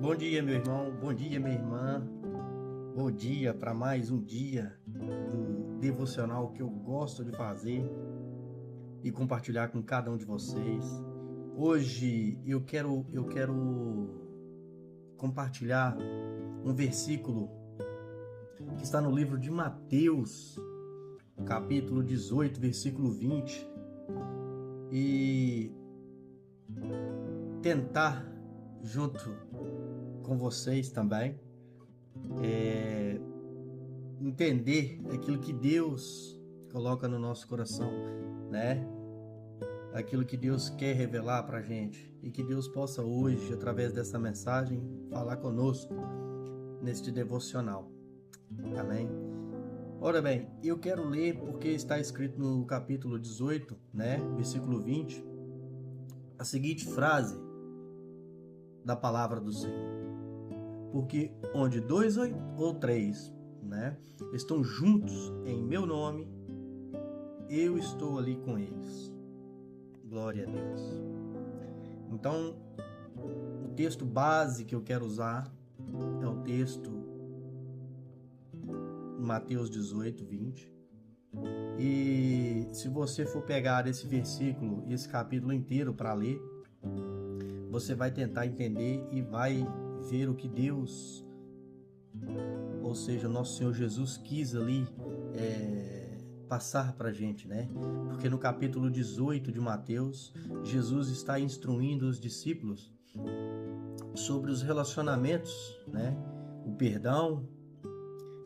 Bom dia, meu irmão. Bom dia, minha irmã. Bom dia para mais um dia do devocional que eu gosto de fazer e compartilhar com cada um de vocês. Hoje eu quero compartilhar um versículo que está no livro de Mateus, capítulo 18, versículo 20, e tentar junto com vocês também entender aquilo que Deus coloca no nosso coração, né? Aquilo que Deus quer revelar para a gente e que Deus possa hoje, através dessa mensagem, falar conosco neste devocional. Amém? Ora bem, eu quero ler porque está escrito no capítulo 18, né? Versículo 20, a seguinte frase da palavra do Senhor. Porque onde dois ou três, né, estão juntos em meu nome, eu estou ali com eles. Glória a Deus. Então, o texto base que eu quero usar é o texto Mateus 18, 20. E se você for pegar esse versículo, esse capítulo inteiro para ler, você vai tentar entender e vai ver o que Deus, ou seja, nosso Senhor Jesus quis ali passar para a gente, né? Porque no capítulo 18 de Mateus, Jesus está instruindo os discípulos sobre os relacionamentos, né? O perdão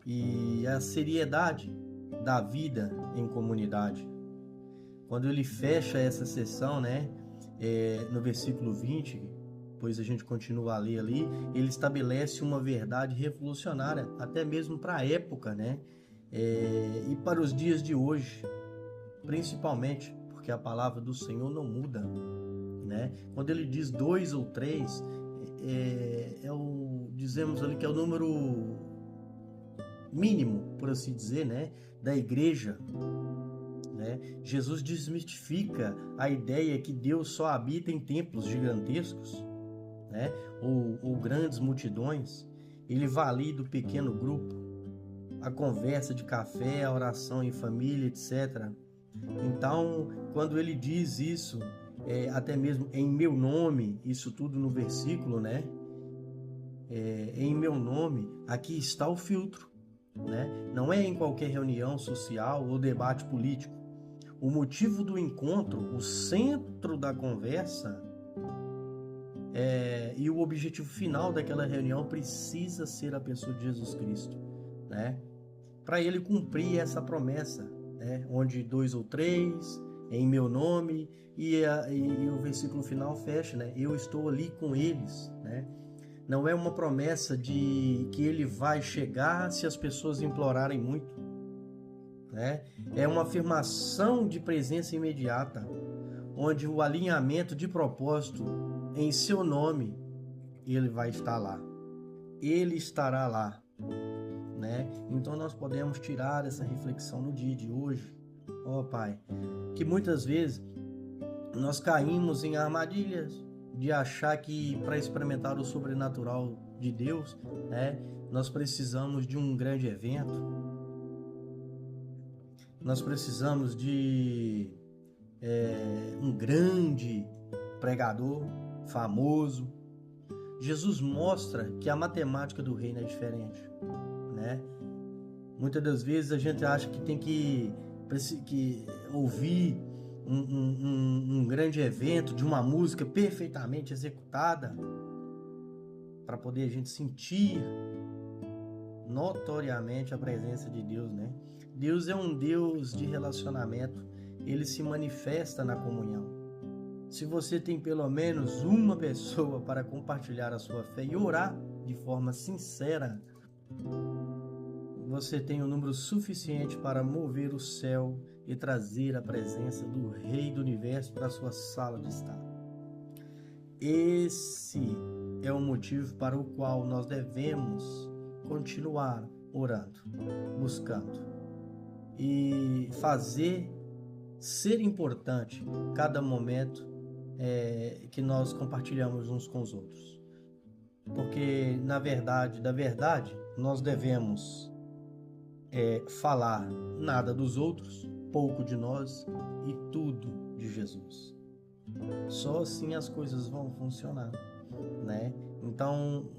e a seriedade da vida em comunidade. Quando ele fecha essa sessão, né? No versículo 20, pois a gente continua a ler ali, ele estabelece uma verdade revolucionária, até mesmo para a época, né? E para os dias de hoje, principalmente, porque a palavra do Senhor não muda, né? Quando ele diz dois ou três, dizemos ali que é o número mínimo, por assim dizer, né? Da igreja, né? Jesus desmistifica a ideia que Deus só habita em templos gigantescos, né? Ou grandes multidões. Ele vai ali do pequeno grupo, a conversa de café, a oração em família, etc. Então, quando ele diz isso, até mesmo em meu nome, isso tudo no versículo, né? Em meu nome, aqui está o filtro, né? Não é em qualquer reunião social ou debate político. O motivo do encontro, o centro da conversa, e o objetivo final daquela reunião precisa ser a pessoa de Jesus Cristo, né? Para ele cumprir essa promessa, né? Onde dois ou três, em meu nome, e o versículo final fecha, né? Eu estou ali com eles, né? Não é uma promessa de que ele vai chegar se as pessoas implorarem muito, né? É uma afirmação de presença imediata, onde o alinhamento de propósito em seu nome, ele vai estar lá. Ele estará lá, né? Então nós podemos tirar essa reflexão no dia de hoje, ó Pai, que muitas vezes nós caímos em armadilhas de achar que para experimentar o sobrenatural de Deus, né, nós precisamos de um grande evento, nós precisamos de um grande pregador famoso. Jesus mostra que a matemática do reino é diferente, né? Muitas das vezes a gente acha que tem que ouvir um grande evento de uma música perfeitamente executada para poder a gente sentir notoriamente a presença de Deus, né? Deus é um Deus de relacionamento, ele se manifesta na comunhão. Se você tem pelo menos uma pessoa para compartilhar a sua fé e orar de forma sincera, você tem um número suficiente para mover o céu e trazer a presença do Rei do Universo para a sua sala de estar. Esse é o motivo para o qual nós devemos continuar orando, buscando e fazer ser importante cada momento que nós compartilhamos uns com os outros. Porque, na verdade, da verdade, nós devemos falar nada dos outros, pouco de nós e tudo de Jesus. Só assim as coisas vão funcionar, né? Então,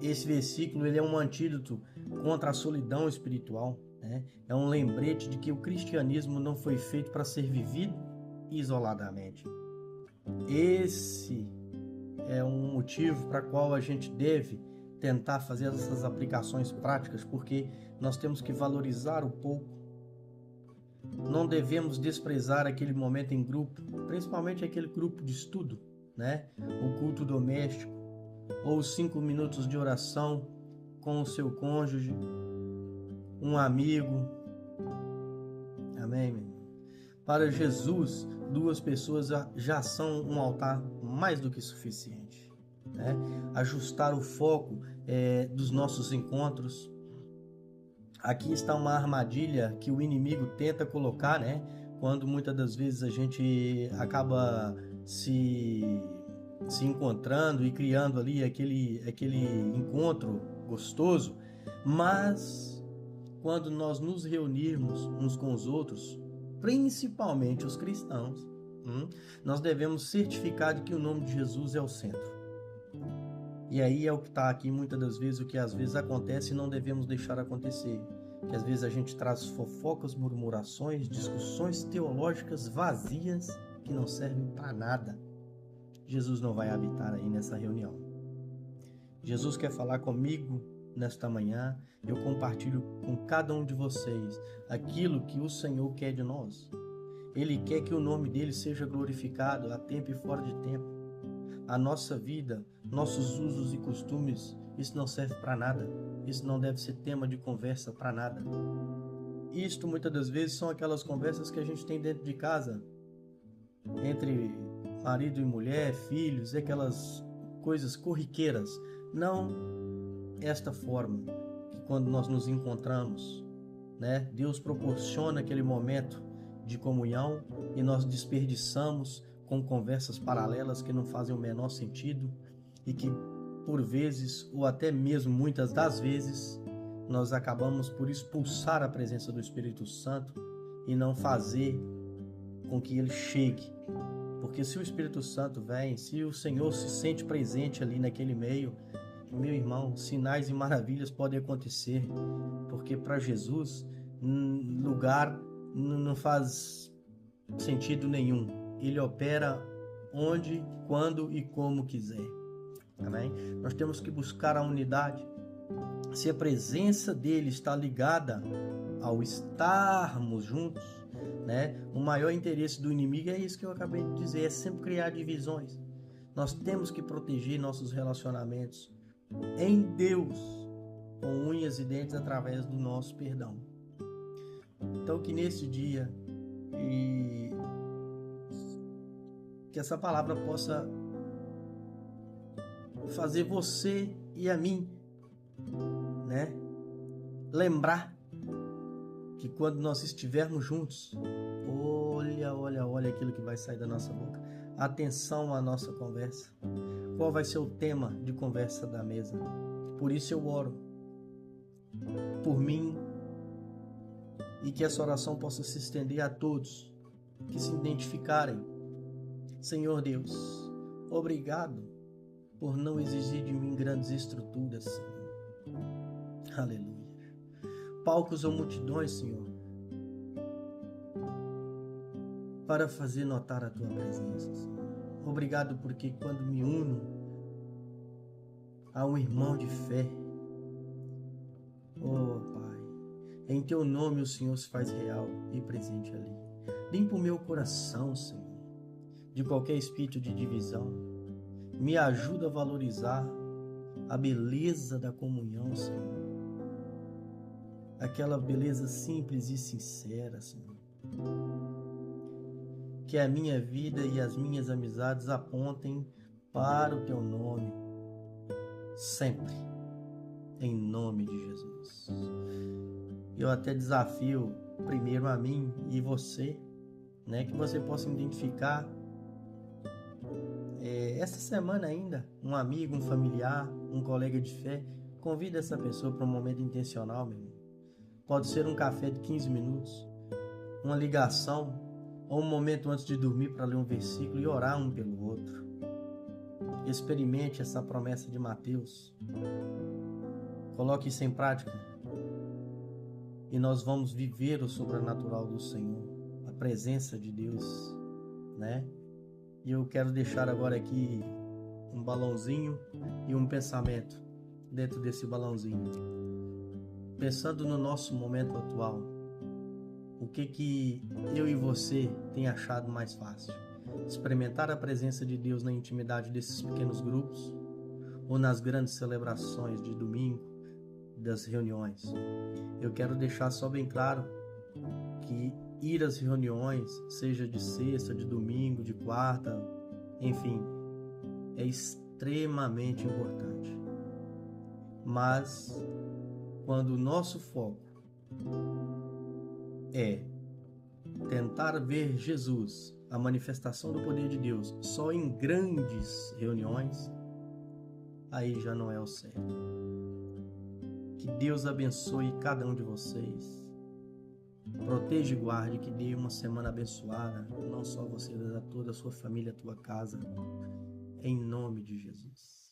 esse versículo ele é um antídoto contra a solidão espiritual, né? É um lembrete de que o cristianismo não foi feito para ser vivido isoladamente. Esse é um motivo para qual a gente deve tentar fazer essas aplicações práticas, porque nós temos que valorizar o pouco. Não devemos desprezar aquele momento em grupo, principalmente aquele grupo de estudo, né? O culto doméstico, ou os 5 minutos de oração com o seu cônjuge, um amigo. Amém, meu irmão? Para Jesus, 2 pessoas já são um altar mais do que suficiente, né? Ajustar o foco dos nossos encontros. Aqui está uma armadilha que o inimigo tenta colocar, né? Quando muitas das vezes a gente acaba se encontrando e criando ali aquele encontro gostoso, mas quando nós nos reunirmos uns com os outros, principalmente os cristãos, nós devemos certificar de que o nome de Jesus é o centro. E aí é o que está aqui muitas das vezes, o que às vezes acontece e não devemos deixar acontecer. Que às vezes a gente traz fofocas, murmurações, discussões teológicas vazias que não servem para nada. Jesus não vai habitar aí nessa reunião. Jesus quer falar comigo nesta manhã. Eu compartilho com cada um de vocês aquilo que o Senhor quer de nós. Ele quer que o nome dele seja glorificado a tempo e fora de tempo. A nossa vida, nossos usos e costumes, isso não serve para nada. Isso não deve ser tema de conversa para nada. Isto muitas das vezes são aquelas conversas que a gente tem dentro de casa, entre marido e mulher, filhos, aquelas coisas corriqueiras. Não esta forma que quando nós nos encontramos, né, Deus proporciona aquele momento de comunhão e nós desperdiçamos com conversas paralelas que não fazem o menor sentido e que por vezes, ou até mesmo muitas das vezes, nós acabamos por expulsar a presença do Espírito Santo e não fazer com que ele chegue. Porque se o Espírito Santo vem, se o Senhor se sente presente ali naquele meio, meu irmão, sinais e maravilhas podem acontecer. Porque para Jesus, lugar não faz sentido nenhum. Ele opera onde, quando e como quiser. Amém? Nós temos que buscar a unidade. Se a presença dele está ligada ao estarmos juntos, né? O maior interesse do inimigo é isso que eu acabei de dizer, é sempre criar divisões. Nós temos que proteger nossos relacionamentos em Deus, com unhas e dentes através do nosso perdão. Então que nesse dia que essa palavra possa fazer você e a mim, né, lembrar que quando nós estivermos juntos, olha aquilo que vai sair da nossa boca. Atenção à nossa conversa. Qual vai ser o tema de conversa da mesa? Por isso eu oro por mim e que essa oração possa se estender a todos que se identificarem. Senhor Deus, obrigado por não exigir de mim grandes estruturas, Senhor. Aleluia. Palcos ou multidões, Senhor, para fazer notar a Tua presença, Senhor. Obrigado porque quando me uno a um irmão de fé, oh Pai, em Teu nome o Senhor se faz real e presente ali. Limpa o meu coração, Senhor, de qualquer espírito de divisão. Me ajuda a valorizar a beleza da comunhão, Senhor. Aquela beleza simples e sincera, Senhor. Que a minha vida e as minhas amizades apontem para o Teu nome, sempre, em nome de Jesus. Eu até desafio primeiro a mim e você, né, que você possa identificar essa semana ainda, um amigo, um familiar, um colega de fé, convida essa pessoa para um momento intencional, meu irmão. Pode ser um café de 15 minutos, uma ligação, ou um momento antes de dormir para ler um versículo e orar um pelo outro. Experimente essa promessa de Mateus. Coloque isso em prática. E nós vamos viver o sobrenatural do Senhor, a presença de Deus, né? E eu quero deixar agora aqui um balãozinho e um pensamento dentro desse balãozinho. Pensando no nosso momento atual, o que eu e você tem achado mais fácil? Experimentar a presença de Deus na intimidade desses pequenos grupos ou nas grandes celebrações de domingo, das reuniões? Eu quero deixar só bem claro que ir às reuniões, seja de sexta, de domingo, de quarta, enfim, é extremamente importante. Mas quando o nosso foco é tentar ver Jesus, a manifestação do poder de Deus, só em grandes reuniões, aí já não é o certo. Que Deus abençoe cada um de vocês. Proteja e guarde, que dê uma semana abençoada, não só você, mas a toda a sua família, a tua casa, em nome de Jesus.